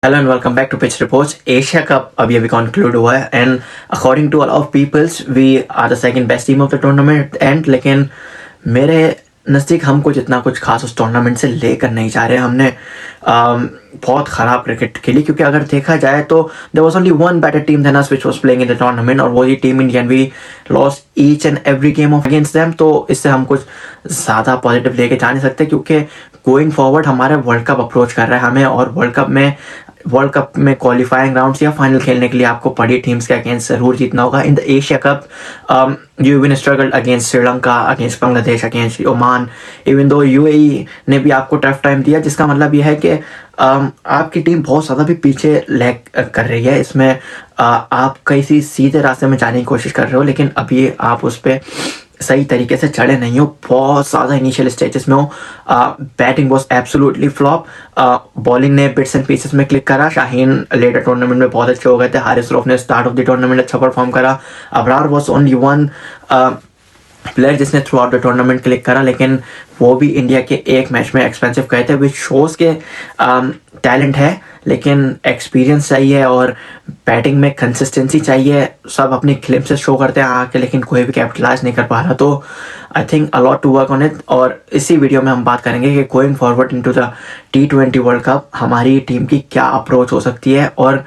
Hello and welcome back to pitch reports. Asia cup अभी अभी conclude हुआ है and according to a lot of peoples we are the second best team of the tournament and लेकिन मेरे नज़दीक हम कुछ इतना कुछ खास उस टूर्नामेंट से लेकर नहीं जा रहे। हमने बहुत ख़राब क्रिकेट खेली क्योंकि अगर देखा जाए तो there was only one better team than us which was playing in the tournament और वो ही team India. We lost each and every game of against them. तो इससे हम कुछ ज़्यादा पॉजिटिव लेके जा नहीं सकते क्योंकि गोइंग फॉरवर्ड हमारे वर्ल्ड कप अप्रोच कर रहा है हमें, और वर्ल्ड कप में क्वालिफाइंग राउंड्स या फाइनल खेलने के लिए आपको बड़ी टीम्स के अगेंस्ट जरूर जीतना होगा। In the Asia cup you win struggled against Sri Lanka, against Bangladesh, against Oman, even though UAE ने भी आपको टफ टाइम दिया, जिसका मतलब यह है कि आपकी टीम बहुत ज़्यादा भी पीछे लैग कर रही है। इसमें आप किसी सीधे रास्ते में जाने की कोशिश कर रहे हो लेकिन अभी आप उस पर सही तरीके से चढ़े नहीं हो, बहुत ज़्यादा इनिशियल स्टेजेस में हो। Batting was absolutely flop. Bowling ने बिट्स एंड पीसेस में क्लिक करा। शाहीन लेटर टूर्नामेंट में बहुत अच्छे हो गए थे। हारिस रऊफ ने स्टार्ट ऑफ द टूर्नामेंट अच्छा परफॉर्म करा। Abrar was only one player जिसने throughout the tournament click करा, लेकिन वो भी इंडिया के एक मैच में एक्सपेंसिव गए थे, विच शोज़ के टैलेंट है लेकिन एक्सपीरियंस चाहिए और बैटिंग में कंसिस्टेंसी चाहिए। सब अपनी क्लिप से शो करते हैं आके लेकिन कोई भी कैपिटलाइज नहीं कर पा रहा। तो I think a lot to work on it, और इसी वीडियो में हम बात करेंगे कि going forward into the T20 world cup हमारी टीम की क्या अप्रोच हो सकती है और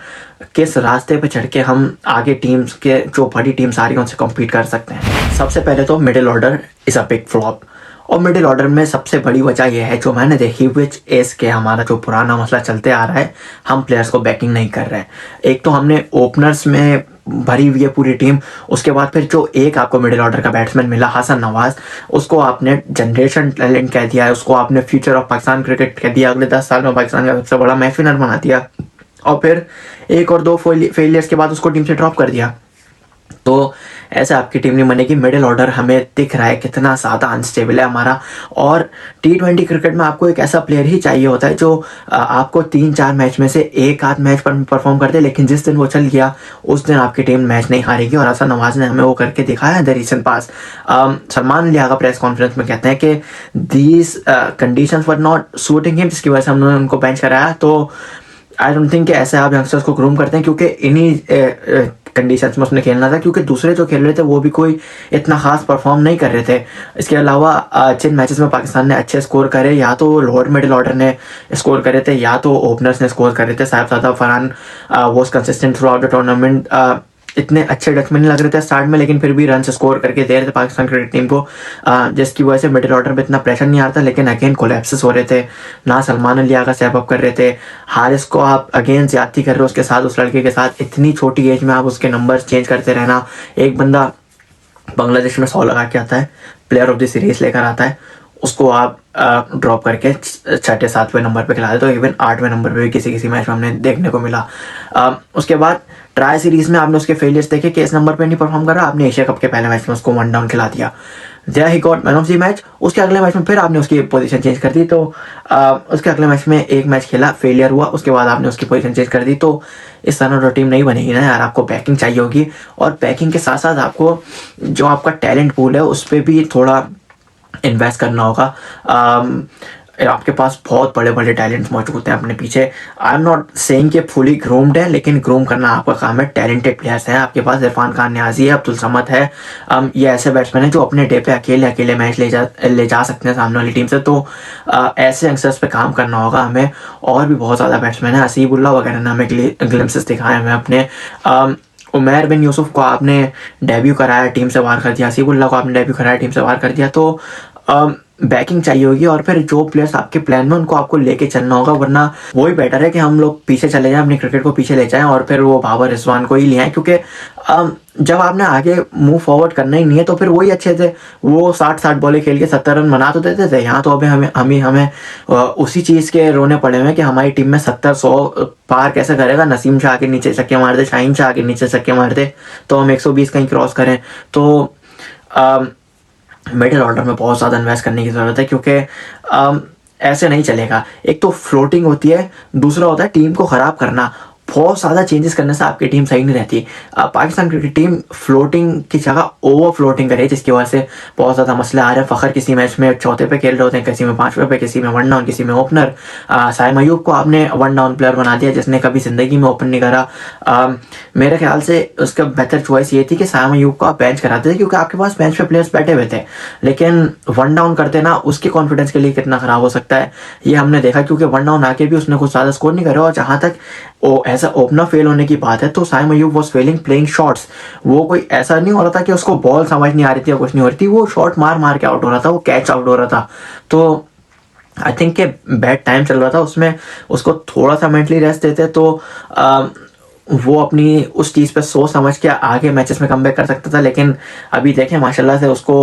किस रास्ते पे चढ़ के हम आगे टीम्स के जो बड़ी टीम्स आ रही हैं उनसे कम्पीट कर सकते हैं। सबसे पहले तो middle order is a big flop, और मिडिल ऑर्डर में सबसे बड़ी वजह यह है जो मैंने देखी, विच इज़ के हमारा जो पुराना मसला चलते आ रहा है, हम प्लेयर्स को बैकिंग नहीं कर रहे हैं। एक तो हमने ओपनर्स में भरी हुई है पूरी टीम, उसके बाद फिर जो एक आपको मिडिल ऑर्डर का बैट्समैन मिला हसन नवाज, उसको आपने जनरेशन टैलेंट कह दिया है, उसको आपने फ्यूचर ऑफ पाकिस्तान क्रिकेट कह दिया, अगले 10 साल में पाकिस्तान का सबसे बड़ा मैच विनर बना दिया, और फिर एक और दो फेलियर्स के बाद उसको टीम से ड्रॉप कर दिया। तो ऐसे आपकी टीम नहीं बनेगी। मिडिल ऑर्डर हमें दिख रहा है कितना ज़्यादा अनस्टेबल है हमारा, और T20 क्रिकेट में आपको एक ऐसा प्लेयर ही चाहिए होता है जो आपको 3-4 मैच में से एक आध मैच पर परफॉर्म कर दे, लेकिन जिस दिन वो चल गया उस दिन आपकी टीम मैच नहीं हारेगी, और हसन नवाज ने हमें वो करके दिखाया है द रीसेंट पास। सलमान लियागा प्रेस कॉन्फ्रेंस में कहते हैं कि these conditions were not suiting him, जिसकी वजह से हमने उनको बेंच कराया। तो आई डोंट थिंक कि ऐसे आप यंगस्टर्स को ग्रूम करते हैं क्योंकि इन्हीं कंडीशंस में उसने खेलना था, क्योंकि दूसरे जो खेल रहे थे वो भी कोई इतना खास परफॉर्म नहीं कर रहे थे। इसके अलावा जिन मैचेस में पाकिस्तान ने अच्छे स्कोर करे, या तो लोअर मिडिल ऑर्डर ने स्कोर करे थे या तो ओपनर्स ने स्कोर करे थे। Sahibzada Farhan was consistent through out the tournament. इतने अच्छे डच में नहीं लग रहे थे स्टार्ट में, लेकिन फिर भी रन स्कोर करके दे रहे थे पाकिस्तान क्रिकेट टीम को, जिसकी वजह से मिडिल ऑर्डर पे इतना प्रेशर नहीं आ रहा था। लेकिन अगेन कोलैप्सेस हो रहे थे, ना सलमान लियागा स्टेप अप कर रहे थे। हारिस को आप अगेन ज्यादती कर रहे हो उसके साथ, उस लड़के के साथ, इतनी छोटी एज में आप उसके नंबर चेंज करते रहना। एक बंदा बांग्लादेश में 100 लगा के आता है, प्लेयर ऑफ द सीरीज लेकर आता है, उसको आप ड्रॉप करके 6-7वें नंबर पे खिला दे। तो इवन 8वें नंबर पे भी किसी मैच में हमने देखने को मिला। उसके बाद ट्राई सीरीज में आपने उसके फेलियर्स देखे कि इस नंबर पे नहीं परफॉर्म कर रहा, आपने एशिया कप के पहले मैच में उसको 1 डाउन खिला दिया, there he got man of the match. उसके अगले मैच में फिर आपने उसकी पोजीशन चेंज कर दी, तो उसके अगले मैच में एक मैच खेला, फेलियर हुआ, उसके बाद आपने उसकी पोजीशन चेंज कर दी। तो इस तरह तो टीम नहीं बनेगी ना यार, आपको बैकिंग चाहिए होगी, और बैकिंग के साथ साथ आपको जो आपका टैलेंट पूल है उस पर भी थोड़ा इन्वेस्ट करना होगा। आपके पास बहुत बड़े बड़े टैलेंट्स मौजूद हैं अपने पीछे। आई एम नॉट सेइंग कि फुली ग्रूम्ड है, लेकिन ग्रूम करना आपका काम है। टैलेंटेड प्लेयर्स हैं आपके पास, इरफान खान न्याजी है, अब्दुल समद है। ये ऐसे बैट्समैन हैं जो अपने डे पे अकेले मैच ले जा सकते हैं सामने वाली टीम से। तो ऐसे यंगस्टर्स पे काम करना होगा हमें। और भी बहुत ज़्यादा बैट्समैन हैं, हसीबुल्ला वगैरह ने हमें ग्लिम्सेस दिखाए हमें अपने। उमैर बिन यूसुफ को आपने डेब्यू कराया, टीम से बाहर कर दिया। हसीबुल्ला को आपने डेब्यू कराया, टीम से बाहर कर दिया। तो बैकिंग चाहिए होगी, और फिर जो प्लेयर्स आपके प्लान में उनको आपको लेके चलना होगा, वरना वही बेटर है कि हम लोग पीछे चले जाएं, अपनी क्रिकेट को पीछे ले जाएं और फिर वो बाबर रिजवान को ही ले आए। क्योंकि जब आपने आगे मूव फॉरवर्ड करना ही नहीं है तो फिर वही अच्छे थे, वो 60 बॉलें खेल के 70 रन बना तो देते थे। यहाँ तो अभी हमें उसी चीज़ के रोने पड़े हुए हैं कि हमारी टीम में 70-100 पार कैसे करेगा। नसीम शाह के नीचे छक्के मार दे, शाहीन शाह के नीचे छक्के मार दे, तो हम 120 कहीं क्रॉस करें। तो मिडिल ऑर्डर में बहुत ज़्यादा इन्वेस्ट करने की ज़रूरत है, क्योंकि ऐसे नहीं चलेगा। एक तो फ्लोटिंग होती है, दूसरा होता है टीम को ख़राब करना। बहुत ज़्यादा चेंजेस करने से आपकी टीम सही नहीं रहती। पाकिस्तान क्रिकेट टीम फ्लोटिंग की जगह ओवर फ्लोटिंग करे, जिसकी वजह से बहुत ज़्यादा मसले आ रहे हैं। फ़खर किसी मैच में चौथे पे खेल रहे होते हैं, किसी में 5वें पे, किसी में वन डाउन, किसी में ओपनर। साइम अयूब को आपने वन डाउन प्लेयर बना दिया, जिसने कभी ज़िंदगी में ओपन नहीं करा। मेरे ख्याल से उसका बेहतर चॉइस ये थी कि साइम अयूब को आप बेंच कराते थे, क्योंकि आपके पास बेंच पे प्लेयर्स बैठे हुए थे। लेकिन वन डाउन करते ना, उसके कॉन्फिडेंस के लिए कितना ख़राब हो सकता है ये हमने देखा, क्योंकि वन डाउन आके भी उसने कुछ ज़्यादा स्कोर नहीं करा। और जहाँ तक ऐसा ओपनर फेल होने की बात है, तो Saim Ayub was failing playing shots. वो कोई ऐसा नहीं हो रहा था कि उसको बॉल समझ नहीं आ रही थी या कुछ नहीं हो रही थी, वो शॉट मार मार के आउट हो रहा था, वो कैच आउट हो रहा था। तो आई थिंक के बैड टाइम चल रहा था उसमें, उसको थोड़ा सा मेंटली रेस्ट देते तो वो अपनी उस चीज़ पे सोच समझ के आगे मैचेस में कमबैक कर सकता था। लेकिन अभी देखें माशाल्लाह से उसको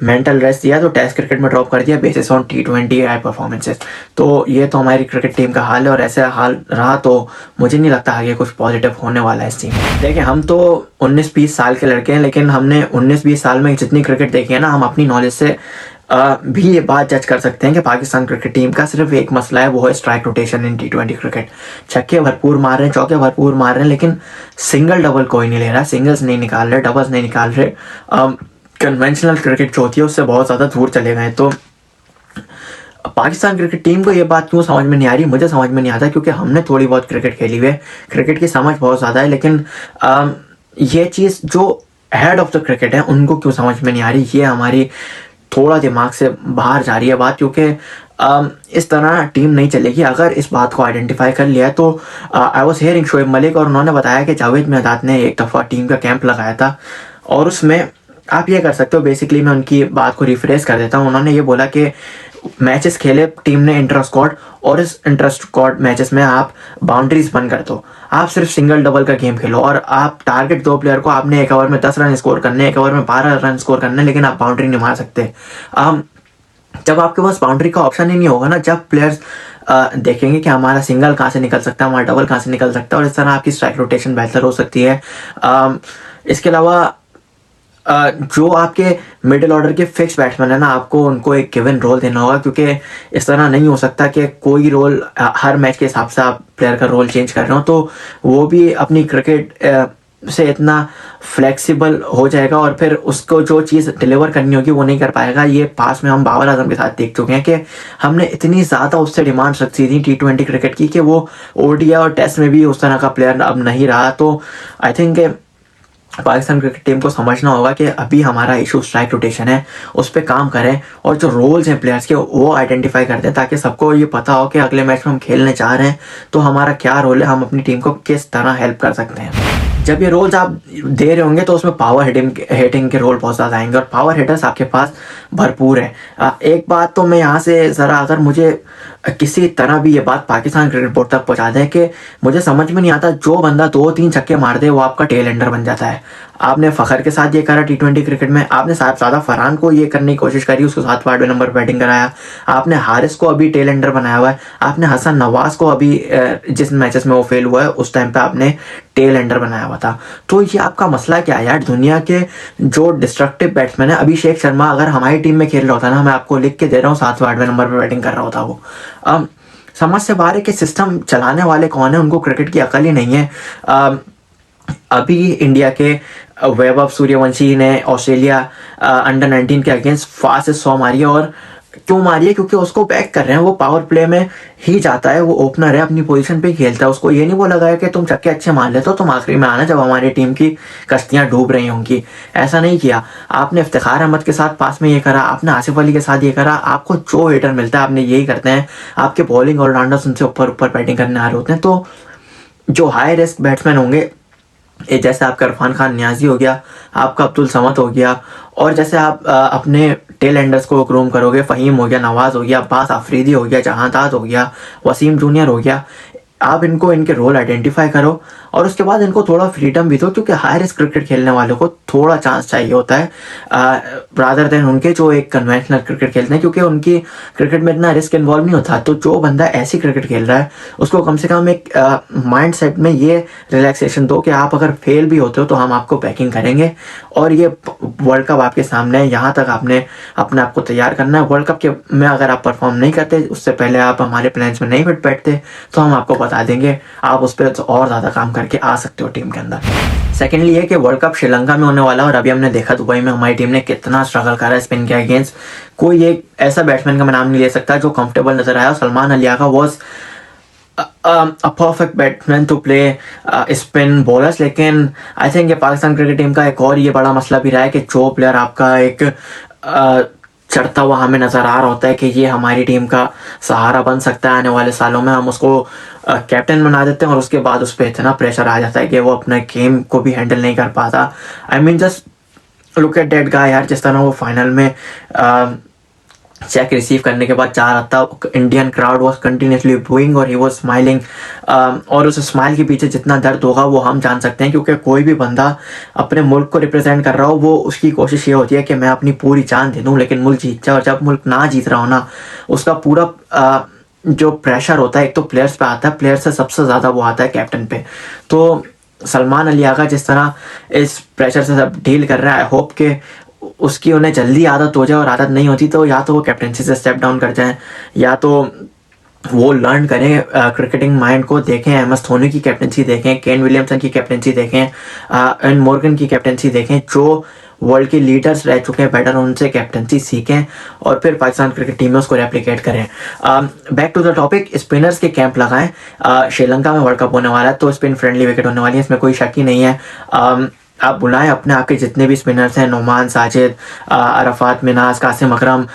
मेंटल रेस्ट दिया तो टेस्ट क्रिकेट में ड्रॉप कर दिया basis on T20 I performances. तो ये तो हमारी क्रिकेट टीम का हाल है, और ऐसा हाल रहा तो मुझे नहीं लगता आगे कुछ पॉजिटिव होने वाला है इस टीम में। देखिए हम तो 19-20 साल के लड़के हैं, लेकिन हमने 19-20 साल में जितनी क्रिकेट देखी है ना, हम अपनी नॉलेज से भी ये बात जज कर सकते हैं कि पाकिस्तान क्रिकेट टीम का सिर्फ एक मसला है, वो है स्ट्राइक रोटेशन इन T20 क्रिकेट। छक्के भरपूर मार रहे हैं, चौके भरपूर मार रहे हैं, लेकिन सिंगल डबल कोई नहीं ले रहा, सिंगल्स नहीं निकाल रहे, डबल्स नहीं निकाल रहे। कन्वेंशनल क्रिकेट जो होती है उससे बहुत ज़्यादा दूर चले गए। तो पाकिस्तान क्रिकेट टीम को ये बात क्यों समझ में नहीं आ रही, मुझे समझ में नहीं आता, क्योंकि हमने थोड़ी बहुत क्रिकेट खेली हुई है, क्रिकेट की समझ बहुत ज़्यादा है, लेकिन ये चीज़ जो हेड ऑफ द क्रिकेट है उनको क्यों समझ में नहीं आ रही, ये हमारी थोड़ा दिमाग से बाहर जा रही है बात। क्योंकि इस तरह टीम नहीं चलेगी। अगर इस बात को आइडेंटिफाई कर लिया है तो I was hearing Shoaib Malik, और उन्होंने बताया कि जावेद मियांदाद ने एक दफ़ा टीम का कैंप लगाया था, और उसमें आप ये कर सकते हो, बेसिकली मैं उनकी बात को रिफ्रेश कर देता हूँ। उन्होंने ये बोला कि मैचेस खेले टीम ने इंटर स्क्वाड, और इस इंटर स्क्वाड मैचेस में आप बाउंड्रीज बंद कर दो, आप सिर्फ सिंगल डबल का गेम खेलो, और आप टारगेट 2 प्लेयर को, आपने एक ओवर में 10 रन स्कोर करने, एक ओवर में 12 रन स्कोर करने, लेकिन आप बाउंड्री नहीं मार सकते। जब आपके पास बाउंड्री का ऑप्शन ही नहीं होगा ना, जब प्लेयर्स देखेंगे कि हमारा सिंगल कहाँ से निकल सकता है, हमारा डबल कहाँ से निकल सकता है, और इस तरह आपकी स्ट्राइक रोटेशन बेहतर हो सकती है। इसके अलावा जो आपके मिडिल ऑर्डर के फिक्स बैट्समैन है ना, आपको उनको एक गिवन रोल देना होगा, क्योंकि इस तरह नहीं हो सकता कि कोई रोल हर मैच के हिसाब से आप प्लेयर का रोल चेंज कर रहे हो। तो वो भी अपनी क्रिकेट से इतना फ्लेक्सिबल हो जाएगा, और फिर उसको जो चीज़ डिलीवर करनी होगी वो नहीं कर पाएगा। ये पास में हम बाबर आजम के साथ देख चुके हैं कि हमने इतनी ज़्यादा उससे डिमांड रखी थी T20 क्रिकेट की कि वो ODI और टेस्ट में भी उस तरह का प्लेयर अब नहीं रहा। तो I think Pakistan cricket team को समझना होगा कि अभी हमारा इशू स्ट्राइक रोटेशन है, उस पर काम करें, और जो रोल्स हैं प्लेयर्स के वो आइडेंटिफाई कर दें, ताकि सबको ये पता हो कि अगले मैच में हम खेलने जा रहे हैं तो हमारा क्या रोल है, हम अपनी टीम को किस तरह हेल्प कर सकते हैं। जब ये रोल्स आप दे रहे होंगे तो उसमें पावर हिटिंग के रोल बहुत ज़्यादा आएंगे, और पावर हिटर्स आपके पास भरपूर है। एक बात तो मैं यहाँ से ज़रा, अगर मुझे किसी तरह भी ये बात पाकिस्तान क्रिकेट बोर्ड तक पहुँचा दें कि मुझे समझ में नहीं आता, जो बंदा 2-3 छक्के मार दे वो आपका टेल एंडर बन जाता है। आपने फ़खर के साथ ये करा T20 क्रिकेट में, आपने साहबजादा फरहान को ये करने की कोशिश करी, उसको 7वें नंबर पर बैटिंग कराया, आपने हारिस को अभी टेल एंडर बनाया हुआ है, आपने हसन नवाज को अभी जिस मैचेस में वो फेल हुआ है उस टाइम पे आपने टेल एंडर बनाया हुआ था। तो ये आपका मसला क्या है यार? दुनिया के जो डिस्ट्रक्टिव बैट्समैन है, अभिषेक शर्मा अगर हमारी टीम में खेल रहा होता ना, मैं आपको लिख के दे रहा हूँ, 7वें नंबर पर बैटिंग कर रहा होता वो। समझ से बाहर है कि सिस्टम चलाने वाले कौन है, उनको क्रिकेट की अकल ही नहीं है। अभी इंडिया के वैभव सूर्यवंशी ने ऑस्ट्रेलिया अंडर 19 के अगेंस्ट फास्ट 100 मारी है, और क्यों मारी है? क्योंकि उसको बैक कर रहे हैं, वो पावर प्ले में ही जाता है, वो ओपनर है, अपनी पोजीशन पे खेलता है। उसको ये नहीं बोला गया कि तुम छक्के अच्छे मार लेते हो, तुम आखिरी में आना जब हमारी टीम की कश्तियां डूब रही होंगी। ऐसा नहीं किया आपने। इफ्तिखार अहमद के साथ पास में ये करा, आपने आसिफ अली के साथ ये करा। आपको जो हिटर मिलता है आपने यही करते हैं। आपके बॉलिंग ऑलराउंडर्स उनसे ऊपर ऊपर बैटिंग करने आ रहे होते हैं। तो जो हाई रिस्क बैट्समैन होंगे, जैसे आपका इरफान खान नियाजी हो गया, आपका अब्दुल समद हो गया, और जैसे आप अपने टेल एंडर्स को ग्रूम करोगे, फ़हीम हो गया, नवाज़ हो गया, अब्बास आफरीदी हो गया, जहांदाद हो गया, वसीम जूनियर हो गया, आप इनको इनके रोल आइडेंटिफाई करो, और उसके बाद इनको थोड़ा फ्रीडम भी दो, क्योंकि हाई रिस्क क्रिकेट खेलने वालों को थोड़ा चांस चाहिए होता है रादर देन उनके जो एक कन्वेंशनल क्रिकेट खेलते हैं, क्योंकि उनकी क्रिकेट में इतना रिस्क इन्वॉल्व नहीं होता। तो जो बंदा ऐसी क्रिकेट खेल रहा है उसको कम से कम एक माइंड सेट में ये रिलैक्सेशन दो कि आप अगर फेल भी होते हो तो हम आपको बैकिंग करेंगे, और ये वर्ल्ड कप आपके सामने है, यहाँ तक आपने अपने आप को तैयार करना है। वर्ल्ड कप के में अगर आप परफॉर्म नहीं करते, उससे पहले आप हमारे प्लान्स में नहीं फिट बैठते, तो हम आपको बता देंगे, आप उस पर और ज़्यादा काम करके आ सकते हो टीम के अंदर। सेकेंडली ये कि वर्ल्ड कप श्रीलंका में होने वाला है और अभी हमने देखा दुबई में हमारी टीम ने कितना स्ट्रगल करा है स्पिन के अगेंस्ट। कोई एक ऐसा बैट्समैन का मैं नाम नहीं ले सकता जो कंफर्टेबल नजर आया। Salman Ali Agha was a perfect batsman to play spin bowlers, लेकिन आई थिंक ये पाकिस्तान क्रिकेट टीम का एक और ये बड़ा मसला भी रहा है कि जो प्लेयर आपका एक चढ़ता हुआ हमें नज़र आ रहा होता है कि ये हमारी टीम का सहारा बन सकता है आने वाले सालों में, हम उसको कैप्टन बना देते हैं और उसके बाद उस पर इतना प्रेशर आ जाता है कि वो अपने गेम को भी हैंडल नहीं कर पाता। I mean just look at that guy यार, जिस तरह वो फाइनल में चेक रिसीव करने के बाद जा रहा था, Indian crowd was continuously booing और ही वाज स्माइलिंग, और उस स्माइल के पीछे जितना दर्द होगा वो हम जान सकते हैं, क्योंकि कोई भी बंदा अपने मुल्क को रिप्रेजेंट कर रहा हो, वो उसकी कोशिश ये होती है कि मैं अपनी पूरी जान दे दूं लेकिन मुल्क जीत जाए। और जब मुल्क ना जीत रहा हो ना, उसका पूरा जो प्रेशर होता है एक तो प्लेयर्स पे आता है, प्लेयर से सबसे ज़्यादा वो आता है कैप्टन पे। तो सलमान अलियागा जिस तरह इस प्रेशर से सब डील कर रहा है, आई होप के उसकी उन्हें जल्दी आदत हो जाए, और आदत नहीं होती तो या तो वो कैप्टनसी से स्टेप डाउन कर जाए या तो वो लर्न करें क्रिकेटिंग माइंड को, देखें एम एस धोनी की कैप्टनसी देखें, केन विलियमसन की कैप्टनसी देखें, एंड मॉर्गन की कैप्टनसी देखें, जो वर्ल्ड के लीडर्स रह चुके हैं बेटर, उनसे कैप्टनसी सीखें और फिर पाकिस्तान क्रिकेट टीम में उसको रेप्लिकेट करें। Back to the topic, spinners के कैंप लगाएं। श्रीलंका में वर्ल्ड कप होने वाला है तो स्पिन फ्रेंडली विकेट होने वाली है, इसमें कोई शक ही नहीं है। आप बुलाएं अपने आपके जितने भी स्पिनर्स हैं, नोमान, साजिद, अरफात, मिनाज, कासिम अकरम,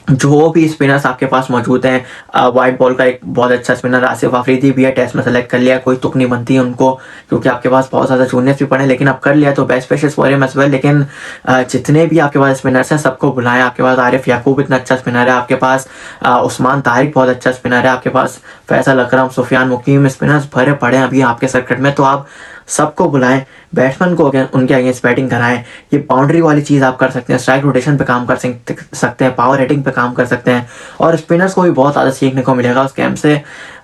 जो भी स्पिनर्स आपके पास मौजूद हैं। वाइट बॉल का एक बहुत अच्छा स्पिनर आसिफ अफरीदी भी है, टेस्ट में सेलेक्ट कर लिया, कोई तुक नहीं बनती है उनको क्योंकि आपके पास बहुत ज़्यादा जूनियर्स भी पड़े, लेकिन अब कर लिया तो best wishes for him as well. लेकिन जितने भी आपके पास स्पिनर्स हैं सबको बुलाएं। आपके पास आरिफ याकूब इतना अच्छा स्पिनर है, आपके पास उस्मान तारिक बहुत अच्छा स्पिनर है, आपके पास फैसल अकरम, सुफियान मुकीम, स्पिनर्स भरे पड़े हैं अभी आपके सर्किट में, तो आप सबको बुलाएं, बैट्समैन को उनके अगेंस्ट बैटिंग कराएं। ये बाउंड्री वाली चीज़ आप कर सकते हैं, स्ट्राइक रोटेशन पे काम कर सकते हैं, पावर हिटिंग पे काम कर सकते हैं, और स्पिनर्स को भी बहुत ज़्यादा सीखने को मिलेगा उस कैंप से।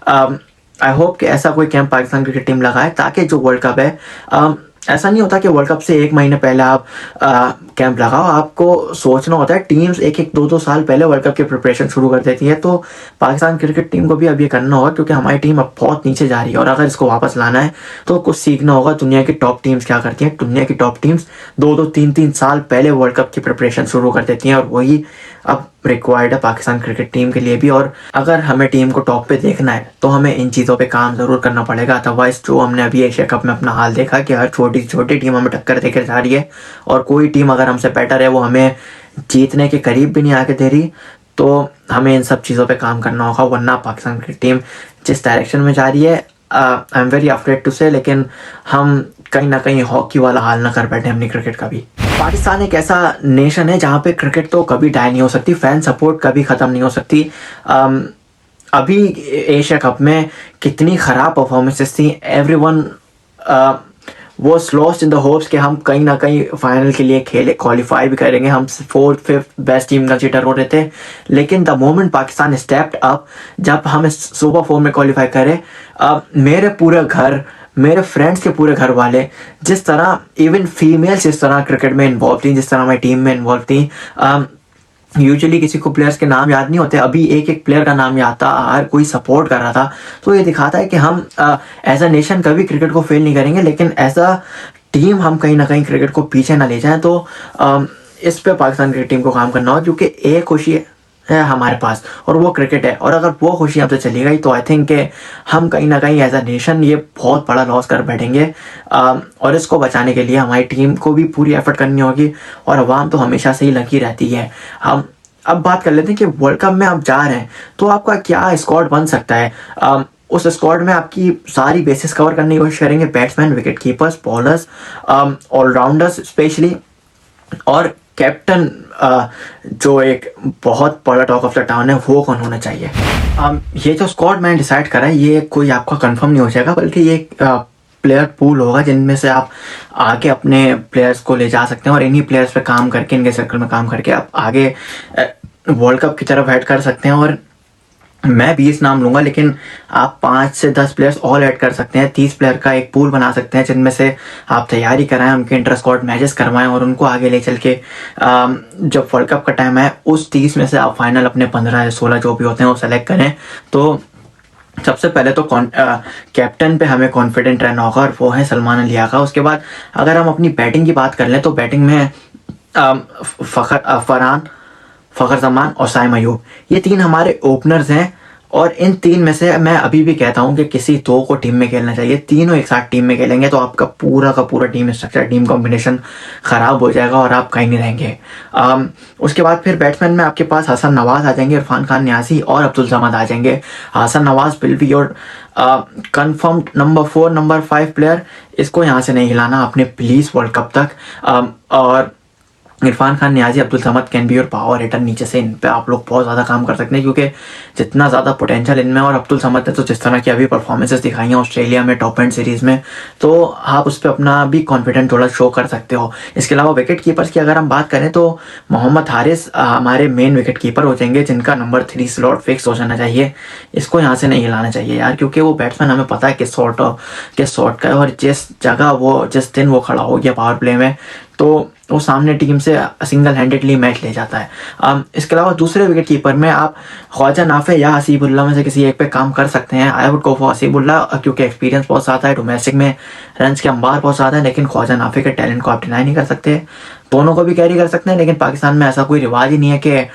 आई होप कि ऐसा कोई कैंप पाकिस्तान क्रिकेट टीम लगाए ताकि जो वर्ल्ड कप है, ऐसा नहीं होता कि वर्ल्ड कप से एक महीने पहले आप कैंप लगाओ, आपको सोचना होता है। टीम्स एक एक दो साल पहले वर्ल्ड कप की प्रिपरेशन शुरू कर देती है, तो पाकिस्तान क्रिकेट टीम को भी अब ये करना होगा क्योंकि हमारी टीम अब बहुत नीचे जा रही है और अगर इसको वापस लाना है तो कुछ सीखना होगा। दुनिया की टॉप टीम्स क्या करती हैं, दुनिया की टॉप टीम्स 2-3 साल पहले वर्ल्ड कप की प्रिपरेशन शुरू कर देती हैं और वही अब रिक्वायर्ड है पाकिस्तान क्रिकेट टीम के लिए भी। और अगर हमें टीम को टॉप पे देखना है तो हमें इन चीज़ों पे काम ज़रूर करना पड़ेगा, अदरवाइज जो हमने अभी एशिया कप में अपना हाल देखा कि हर छोटी छोटी टीम हमें टक्कर देकर जा रही है और कोई टीम अगर हमसे बेटर है वो हमें जीतने के करीब भी नहीं आके दे रही, तो हमें इन सब चीज़ों पे काम करना होगा, वरना पाकिस्तान क्रिकेट टीम जिस डायरेक्शन में जा रही है, I am very afraid to say, लेकिन हम कहीं ना कहीं हॉकी वाला हाल ना कर बैठे अपनी क्रिकेट का भी। पाकिस्तान एक ऐसा नेशन है जहाँ पे क्रिकेट तो कभी डाई नहीं हो सकती, फैन सपोर्ट कभी ख़त्म नहीं हो सकती। अभी एशिया कप में कितनी ख़राब परफॉर्मेंसेस थी, everyone was lost in the hopes कि हम कहीं ना कहीं फाइनल के लिए खेले, क्वालिफाई भी करेंगे, हम 4th-5th बेस्ट टीम कंसीडर हो रहे थे, लेकिन the moment Pakistan stepped up, जब हम सुपर 4 में क्वालिफाई करे, मेरे पूरे घर, मेरे फ्रेंड्स के पूरे घर वाले, जिस तरह इवन फीमेल्स इस तरह क्रिकेट में इन्वॉल्व थी, जिस तरह हमारी टीम में इन्वॉल्व थी, यूजुअली किसी को प्लेयर्स के नाम याद नहीं होते, अभी एक एक प्लेयर का नाम याद था, हर कोई सपोर्ट कर रहा था, तो ये दिखाता है कि हम एज अ नेशन कभी क्रिकेट को फेल नहीं करेंगे, लेकिन एज अ टीम हम कहीं ना कहीं क्रिकेट को पीछे ना ले जाएं। तो इस पे पाकिस्तान क्रिकेट टीम को काम करना हो, क्योंकि एक खुशी है हमारे पास और वो क्रिकेट है, और अगर वो खुशी हमसे चली गई तो आई थिंक कि हम कहीं ना कहीं एज अ नेशन ये बहुत बड़ा लॉस कर बैठेंगे, और इसको बचाने के लिए हमारी टीम को भी पूरी एफर्ट करनी होगी, और अवाम तो हमेशा से ही लगी रहती है। हम अब बात कर लेते हैं कि वर्ल्ड कप में आप जा रहे हैं तो आपका क्या स्क्वाड बन सकता है। उस स्क्वाड में आपकी सारी बेसिस कवर करने की कोशिश करेंगे, batsman, wicket keepers, bowlers, allrounders specially, और कैप्टन जो एक बहुत बड़ा टॉक ऑफ द टाउन है वो कौन होना चाहिए। ये जो स्क्वाड मैंने डिसाइड करा है ये कोई आपका कंफर्म नहीं हो जाएगा, बल्कि ये प्लेयर पूल होगा जिनमें से आप आगे अपने प्लेयर्स को ले जा सकते हैं और इन्हीं प्लेयर्स पे काम करके, इनके सर्कल में काम करके आप आगे वर्ल्ड कप की तरफ हेड कर सकते हैं। और मैं 20 नाम लूंगा, लेकिन आप 5 से 10 प्लेयर्स और ऐड कर सकते हैं। 30 प्लेयर का एक पूल बना सकते हैं जिनमें से आप तैयारी कराएं, उनके इंटर स्क्वाड मैचेस करवाएं और उनको आगे ले चल के जब वर्ल्ड कप का टाइम है उस 30 में से आप फाइनल अपने 15 या 16 जो भी होते हैं वो सेलेक्ट करें। तो सबसे पहले तो कैप्टन पे हमें कॉन्फिडेंट रहना होगा और वो है सलमान अली आगा। उसके बाद अगर हम अपनी बैटिंग की बात कर लें तो बैटिंग में फ़खर ज़मान और साइम अयूब, ये 3 हमारे ओपनर्स हैं। और इन 3 में से मैं अभी भी कहता हूं कि किसी 2 को टीम में खेलना चाहिए। तीनों एक साथ टीम में खेलेंगे तो आपका पूरा का पूरा टीम स्ट्रक्चर, टीम कॉम्बिनेशन ख़राब हो जाएगा और आप कहीं नहीं रहेंगे। उसके बाद फिर बैट्समैन में आपके पास हसन नवाज आ जाएंगे, इरफान खान न्यासी और अब्दुल समद आ जाएंगे। Hasan Nawaz will be your confirmed number 4 number 5 player. इसको यहाँ से नहीं हिलाना आपने प्लीज़ वर्ल्ड कप तक। और इरफान खान न्याजी अब्दुल समद कैन बी और पावर हिटर, नीचे से इन पे आप लोग बहुत ज़्यादा काम कर सकते हैं क्योंकि जितना ज़्यादा पोटेंशियल इनमें। और अब्दुल समद ने तो जिस तरह की अभी परफॉर्मेंसेस दिखाई हैं ऑस्ट्रेलिया में टॉप एंड सीरीज़ में, तो आप उस पर अपना भी कॉन्फिडेंट थोड़ा शो कर सकते हो। इसके अलावा विकेट कीपर्स की अगर हम बात करें तो मोहम्मद हारिस हमारे मेन विकेट कीपर हो जाएंगे जिनका नंबर 3 स्लॉट फिक्स हो जाना चाहिए। इसको यहाँ से नहीं हिलाना चाहिए यार, क्योंकि वो बैट्समैन हमें पता है किस शॉट का है और जिस जगह वो जिस दिन वो खड़ा हो गया पावर प्ले में तो वो सामने टीम से सिंगल हैंडेडली मैच ले जाता है। इसके अलावा दूसरे विकेट कीपर में आप ख्वाजा नाफे या हसीबुल्ला में से किसी एक पे काम कर सकते हैं। I would go for Hasibullah क्योंकि एक्सपीरियंस बहुत ज़्यादा है, डोमेस्टिक में रन्स के अंबार बहुत ज़्यादा है, लेकिन ख्वाजा नाफे के टैलेंट को आप डिनाई नहीं कर सकते। दोनों को भी कैरी कर सकते हैं, लेकिन पाकिस्तान में ऐसा कोई रिवाज ही नहीं है कि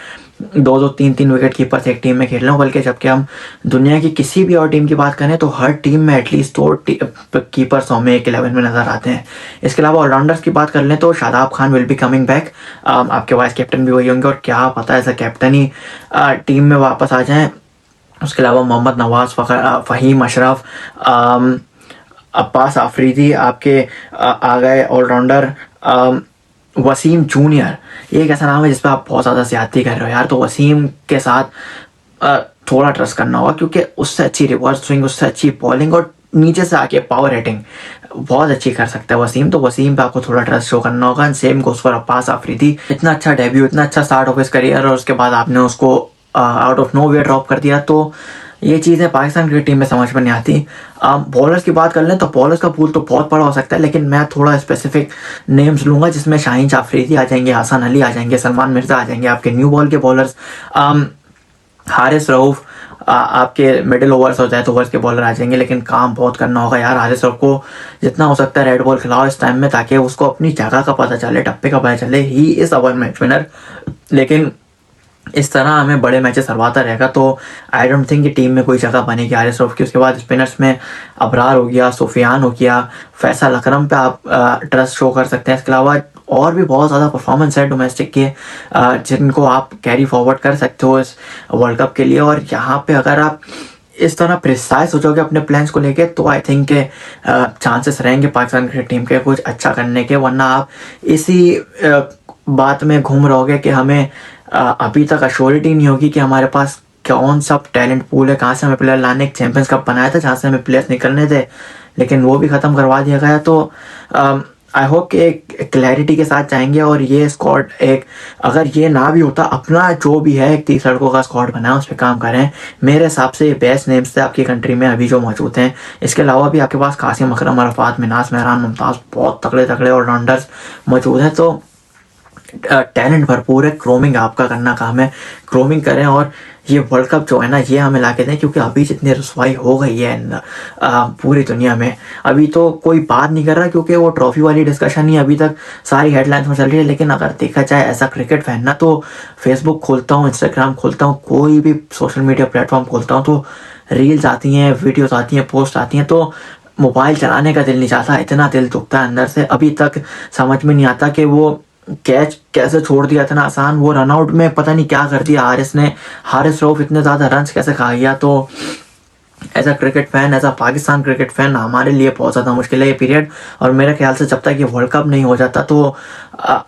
2-2 3-3 विकेट कीपर एक टीम में खेल रहे हो, बल्कि जबकि हम दुनिया की किसी भी और टीम की बात करें तो हर टीम में एटलीस्ट 2 कीपर्स हमें एक 11 में नजर आते हैं। इसके अलावा ऑलराउंडर्स की बात कर लें तो Shadab Khan will be coming back. आपके वाइस कैप्टन भी वही होंगे और क्या पता ऐसा कैप्टन ही टीम में वापस आ जाए। उसके अलावा मोहम्मद नवाज, फ़हीम अशरफ, अब्बास आफरीदी आपके आ गए ऑलराउंडर। वसीम जूनियर, ये एक ऐसा नाम है जिस पर आप बहुत ज़्यादा ज़्यादती कर रहे हो यार, तो वसीम के साथ थोड़ा ट्रस्ट करना होगा क्योंकि उससे अच्छी रिवर्स स्विंग, उससे अच्छी बॉलिंग और नीचे से आके पावर हिटिंग बहुत अच्छी कर सकता है वसीम। तो वसीम पे आपको थोड़ा ट्रस्ट शो करना होगा। Same goes for Abbas Afridi, इतना अच्छा डेब्यू, इतना अच्छा स्टार्ट ऑफ हिज करियर और उसके बाद आपने उसको out of no way drop कर दिया, तो ये चीज़ें पाकिस्तान क्रिकेट टीम में समझ में नहीं आती। बॉलर्स की बात कर लें तो बॉलर्स का पूल तो बहुत बड़ा हो सकता है, लेकिन मैं थोड़ा स्पेसिफिक नेम्स लूँगा जिसमें शाहीन जाफरीदी आ जाएंगे, हसन अली आ जाएंगे, सलमान मिर्ज़ा आ जाएंगे, आपके न्यू बॉल के बॉलर्स। हारिस रऊफ़ आपके मिडिल ओवर्स हो जाए तो ओवर्स के बॉलर आ जाएंगे, लेकिन काम बहुत करना होगा यार। हारिस रऊफ़ को जितना हो सकता है रेड बॉल खिलाओ इस टाइम में ताकि उसको अपनी जगह का पता चले, टप्पे का पता चले। He is our match winner, लेकिन इस तरह हमें बड़े मैचेस हरवाता रहेगा तो आई डोंट थिंक कि टीम में कोई जगह बनेगी हारिस रऊफ़ की। उसके बाद स्पिनर्स में अबरार हो गया, सुफियान हो गया, फैसल अकरम पे आप ट्रस्ट शो कर सकते हैं। इसके अलावा और भी बहुत ज़्यादा परफॉर्मेंस है डोमेस्टिक के जिनको आप कैरी फॉरवर्ड कर सकते हो इस वर्ल्ड कप के लिए। और यहाँ पे अगर आप इस तरह प्रिसाइज हो जाओगे अपने प्लान्स को लेके तो आई थिंक के चांसेस रहेंगे पाकिस्तान क्रिकेट टीम के कुछ अच्छा करने के, वरना आप इसी बात में घूम रहोगे कि हमें अभी तक अश्योरिटी नहीं होगी कि हमारे पास कौन सा टैलेंट पूल है, कहाँ से हमें प्लेयर लाने। एक चैंपियंस कप बनाया था जहाँ से हमें प्लेयर्स निकलने थे, लेकिन वो भी ख़त्म करवा दिया गया। तो आई होप कि एक क्लैरिटी के साथ जाएंगे और ये स्क्वाड एक, अगर ये ना भी होता अपना जो भी है एक 30 लड़कों का स्क्वाड बनाए उस पर काम करें। मेरे हिसाब से ये बेस्ट नेम्स थे आपकी कंट्री में अभी जो मौजूद हैं। इसके अलावा भी आपके पास कासिम अकरम, अरफात, मिनास, मेहरान, मुमताज़, बहुत तगड़े तगड़े ऑलराउंडर्स मौजूद हैं। तो टैलेंट भरपूर है, ग्रोमिंग आपका करना काम है, ग्रोमिंग करें और ये वर्ल्ड कप जो है ना ये हमें ला के दें, क्योंकि अभी जितनी रसवाई हो गई है पूरी दुनिया में, अभी तो कोई बात नहीं कर रहा क्योंकि वो ट्रॉफी वाली डिस्कशन ही अभी तक सारी हेडलाइंस में चल रही है। लेकिन अगर देखा जाए ऐसा क्रिकेट फैन ना, तो फेसबुक खोलता हूँ, इंस्टाग्राम खोलता हूँ, कोई भी सोशल मीडिया प्लेटफॉर्म खोलता हूँ तो रील्स आती हैं, वीडियोज़ आती हैं, पोस्ट आती हैं, तो मोबाइल चलाने का दिल नहीं चाहता, इतना दिल दुखता है अंदर से। अभी तक समझ में नहीं आता कि वो कैच कैसे छोड़ दिया इतना आसान, वो रनआउट में पता नहीं क्या कर दिया हारिस ने, हारिस रऊफ इतने ज़्यादा रन्स कैसे खा गया। तो as a cricket fan, as a Pakistan cricket fan हमारे लिए बहुत ज़्यादा मुश्किल है ये पीरियड। और मेरे ख्याल से जब तक ये वर्ल्ड कप नहीं हो जाता तो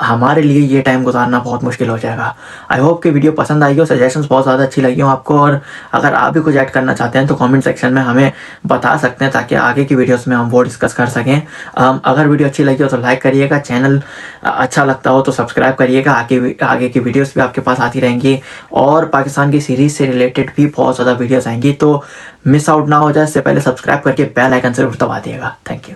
हमारे लिए ये टाइम गुजारना बहुत मुश्किल हो जाएगा। आई होप कि वीडियो पसंद आई हो, सजेशंस बहुत ज़्यादा अच्छी लगी हो आपको, और अगर आप भी कुछ ऐड करना चाहते हैं तो कमेंट सेक्शन में हमें बता सकते हैं ताकि आगे की वीडियोस में हम वो डिस्कस कर सकें। अगर वीडियो अच्छी लगी हो तो लाइक करिएगा, चैनल अच्छा लगता हो तो सब्सक्राइब करिएगा, आगे की वीडियोस भी आपके पास आती रहेंगी और पाकिस्तान की सीरीज़ से रिलेटेड भी बहुत ज़्यादा वीडियोस आएंगी, तो मिस आउट ना हो जाए इससे पहले सब्सक्राइब करके बेल आइकन से दबा दिएगा। Thank you.